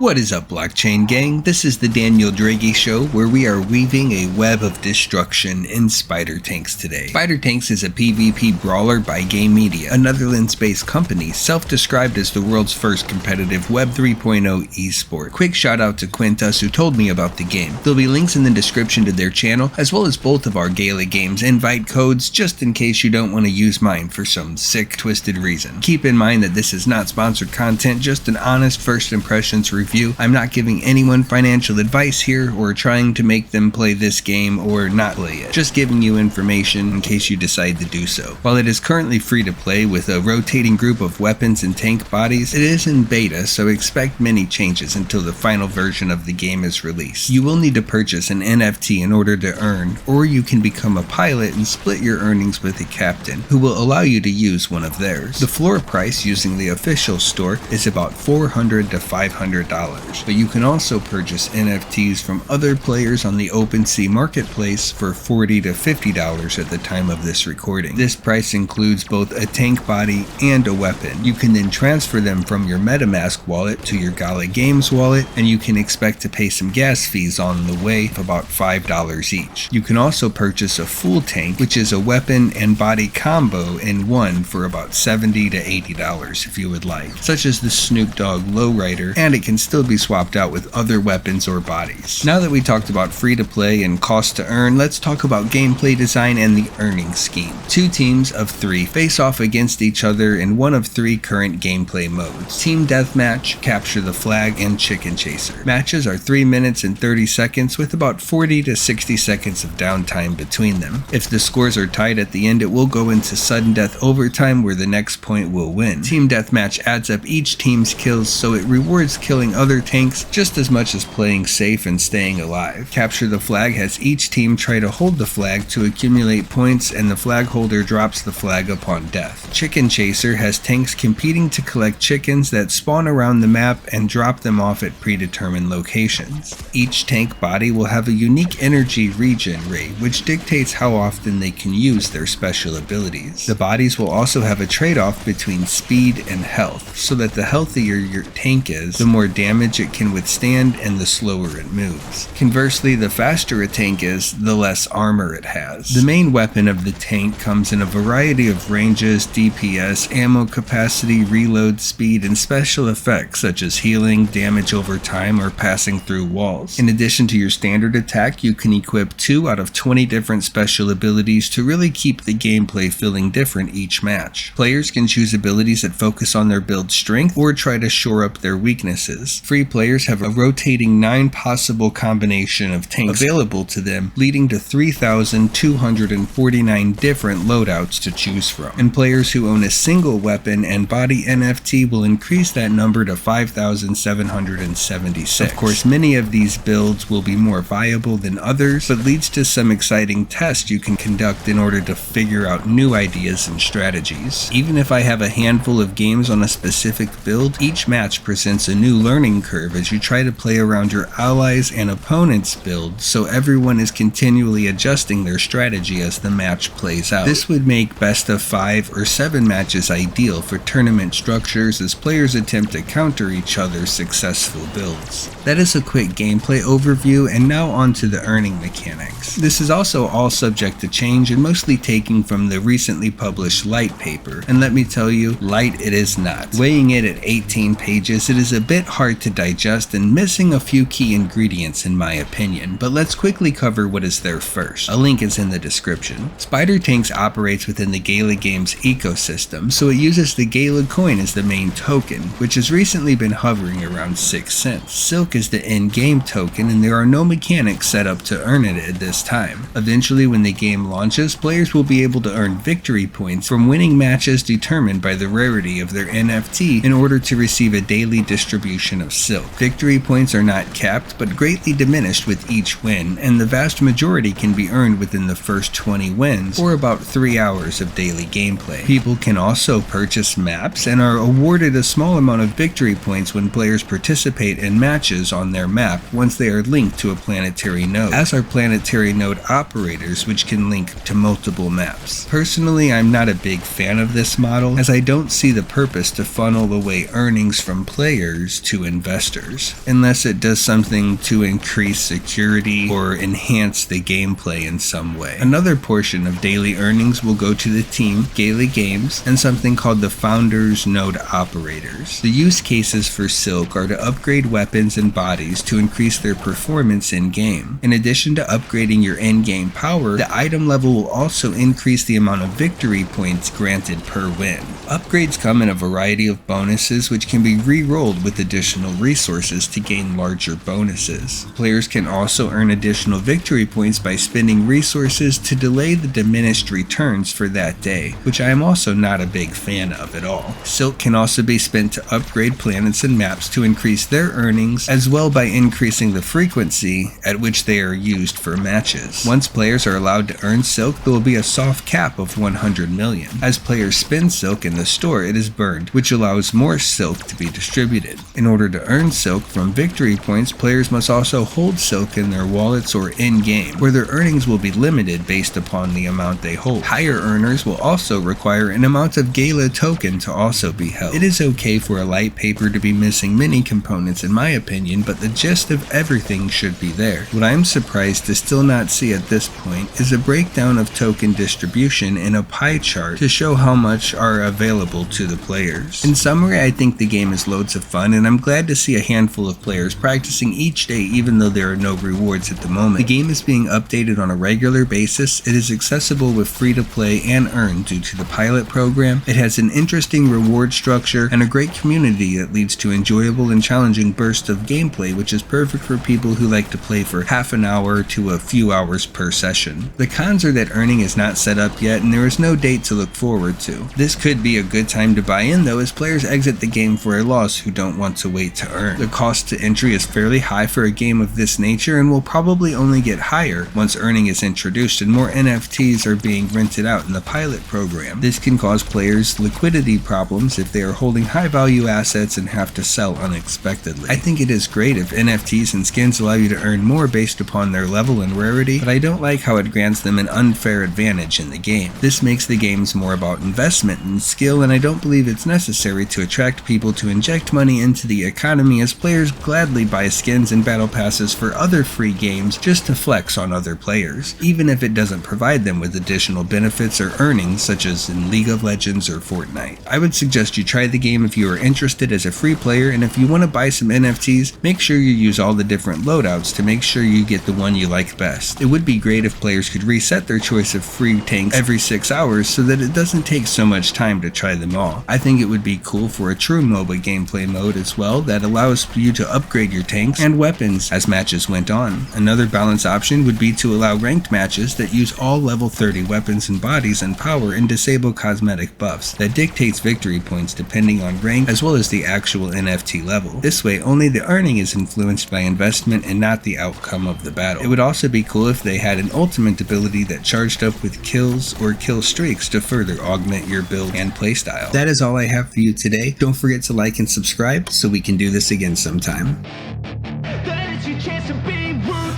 What is up, blockchain gang? This is the Daniel Draghi Show, where we are weaving a web of destruction in Spider Tanks today. Spider Tanks is a PvP brawler by Game Media, a Netherlands-based company self-described as the world's first competitive Web 3.0 esport. Quick shout out to Quintuss, who told me about the game. There'll be links in the description to their channel, as well as both of our Gala games invite codes, just in case you don't want to use mine for some sick, twisted reason. Keep in mind that this is not sponsored content, just an honest first impressions review. I'm not giving anyone financial advice here or trying to make them play this game or not play it. Just giving you information in case you decide to do so. While it is currently free to play with a rotating group of weapons and tank bodies, it is in beta, so expect many changes until the final version of the game is released. You will need to purchase an NFT in order to earn, or you can become a pilot and split your earnings with a captain, who will allow you to use one of theirs. The floor price using the official store is about $400 to $500. But you can also purchase NFTs from other players on the OpenSea marketplace for $40 to $50 at the time of this recording. This price includes both a tank body and a weapon. You can then transfer them from your Metamask wallet to your Gala Games wallet, and you can expect to pay some gas fees on the way of about $5 each. You can also purchase a full tank, which is a weapon and body combo in one, for about $70 to $80 if you would like, such as the Snoop Dogg Lowrider, and it can still be swapped out with other weapons or bodies. Now that we talked about free to play and cost to earn, let's talk about gameplay design and the earning scheme. Two teams of 3 face off against each other in one of 3 current gameplay modes: Team Deathmatch, Capture the Flag, and Chicken Chaser. Matches are 3 minutes and 30 seconds with about 40 to 60 seconds of downtime between them. If the scores are tied at the end, it will go into sudden death overtime, where the next point will win. Team Deathmatch adds up each team's kills, so it rewards killing other tanks just as much as playing safe and staying alive. Capture the Flag has each team try to hold the flag to accumulate points, and the flag holder drops the flag upon death. Chicken Chaser has tanks competing to collect chickens that spawn around the map and drop them off at predetermined locations. Each tank body will have a unique energy regen rate, which dictates how often they can use their special abilities. The bodies will also have a trade-off between speed and health, so that the healthier your tank is, the more damage it can withstand and the slower it moves. Conversely, the faster a tank is, the less armor it has. The main weapon of the tank comes in a variety of ranges, DPS, ammo capacity, reload speed, and special effects such as healing, damage over time, or passing through walls. In addition to your standard attack, you can equip 2 out of 20 different special abilities to really keep the gameplay feeling different each match. Players can choose abilities that focus on their build strength or try to shore up their weaknesses. Free players have a rotating 9 possible combination of tanks available to them, leading to 3,249 different loadouts to choose from. And players who own a single weapon and body NFT will increase that number to 5,776. Of course, many of these builds will be more viable than others, but leads to some exciting tests you can conduct in order to figure out new ideas and strategies. Even if I have a handful of games on a specific build, each match presents a new learning curve as you try to play around your allies and opponents' builds, so everyone is continually adjusting their strategy as the match plays out. This would make best of 5 or 7 matches ideal for tournament structures, as players attempt to counter each other's successful builds. That is a quick gameplay overview, and now on to the earning mechanics. This is also all subject to change and mostly taken from the recently published Lite-Paper, and let me tell you, light it is not. Weighing it at 18 pages, it is a bit hard to digest and missing a few key ingredients in my opinion, but let's quickly cover what is there first. A link is in the description. Spider Tanks operates within the Gala Games ecosystem, so it uses the Gala coin as the main token, which has recently been hovering around 6 cents. Silk is the in-game token, and there are no mechanics set up to earn it at this time. Eventually, when the game launches, players will be able to earn victory points from winning matches determined by the rarity of their NFT in order to receive a daily distribution of silk. Victory points are not capped, but greatly diminished with each win, and the vast majority can be earned within the first 20 wins, or about 3 hours of daily gameplay. People can also purchase maps and are awarded a small amount of victory points when players participate in matches on their map once they are linked to a planetary node, as are planetary node operators, which can link to multiple maps. Personally, I'm not a big fan of this model, as I don't see the purpose to funnel away earnings from players to investors, unless it does something to increase security or enhance the gameplay in some way. Another portion of daily earnings will go to the team, Gala Games, and something called the Founders Node Operators. The use cases for Silk are to upgrade weapons and bodies to increase their performance in-game. In addition to upgrading your in-game power, the item level will also increase the amount of victory points granted per win. Upgrades come in a variety of bonuses which can be re-rolled with additional resources to gain larger bonuses. Players can also earn additional victory points by spending resources to delay the diminished returns for that day, which I am also not a big fan of at all. Silk can also be spent to upgrade planets and maps to increase their earnings, as well by increasing the frequency at which they are used for matches. Once players are allowed to earn Silk, there will be a soft cap of 100 million. As players spend Silk in the store, it is burned, which allows more Silk to be distributed. In order to earn Silk from victory points, players must also hold Silk in their wallets or in-game, where their earnings will be limited based upon the amount they hold. Higher earners will also require an amount of Gala token to also be held. It is okay for a Lite-Paper to be missing many components in my opinion, but the gist of everything should be there. What I am surprised to still not see at this point is a breakdown of token distribution in a pie chart to show how much are available to the players. In summary, I think the game is loads of fun, and I'm glad to see a handful of players practicing each day even though there are no rewards at the moment. The game is being updated on a regular basis. It is accessible with free to play and earn due to the pilot program. It has an interesting reward structure and a great community that leads to enjoyable and challenging bursts of gameplay, which is perfect for people who like to play for half an hour to a few hours per session. The cons are that earning is not set up yet and there is no date to look forward to. This could be a good time to buy in though, as players exit the game for a loss who don't want to wait to earn. The cost to entry is fairly high for a game of this nature and will probably only get higher once earning is introduced and more NFTs are being rented out in the pilot program. This can cause players liquidity problems if they are holding high value assets and have to sell unexpectedly. I think it is great if NFTs and skins allow you to earn more based upon their level and rarity, but I don't like how it grants them an unfair advantage in the game. This makes the games more about investment and skill, and I don't believe it's necessary to attract people to inject money into the economy, as players gladly buy skins and battle passes for other free games just to flex on other players, even if it doesn't provide them with additional benefits or earnings such as in League of Legends or Fortnite. I would suggest you try the game if you are interested as a free player, and if you want to buy some NFTs, make sure you use all the different loadouts to make sure you get the one you like best. It would be great if players could reset their choice of free tanks every 6 hours so that it doesn't take so much time to try them all. I think it would be cool for a true MOBA gameplay mode as well that allows you to upgrade your tanks and weapons as matches went on. Another balance option would be to allow ranked matches that use all level 30 weapons and bodies and power and disable cosmetic buffs that dictates victory points depending on rank as well as the actual NFT level. This way only the earning is influenced by investment and not the outcome of the battle. It would also be cool if they had an ultimate ability that charged up with kills or kill streaks to further augment your build and playstyle. That is all I have for you today. Don't forget to like and subscribe so we can do this again sometime.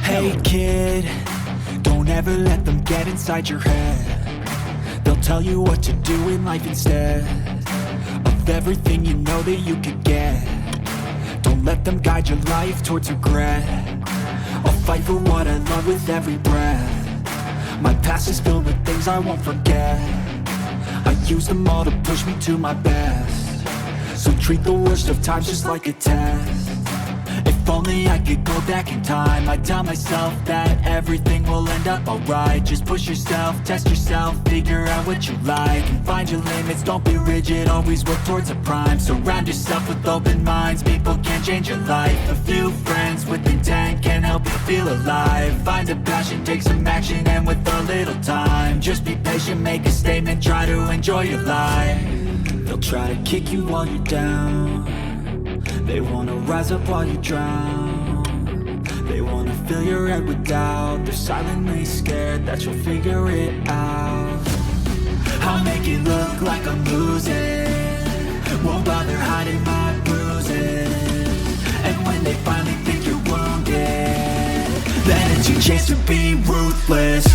Hey kid, don't ever let them get inside your head. They'll tell you what to do in life instead of everything you know that you could get. Don't let them guide your life towards regret. I'll fight for what I love with every breath. My past is filled with things I won't forget. I use them all to push me to my best. So treat the worst of times just like a test. If only I could go back in time, I'd tell myself that everything will end up alright. Just push yourself, test yourself, figure out what you like, and find your limits, don't be rigid, always work towards a prime. Surround yourself with open minds, people can change your life. A few friends with intent can help you feel alive. Find a passion, take some action, and with a little time, just be patient, make a statement, try to enjoy your life. They'll try to kick you while you're down. They wanna rise up while you drown. They wanna fill your head with doubt. They're silently scared that you'll figure it out. I'll make it look like I'm losing, won't bother hiding my bruises. And when they finally think you're wounded, then it's your chance to be ruthless.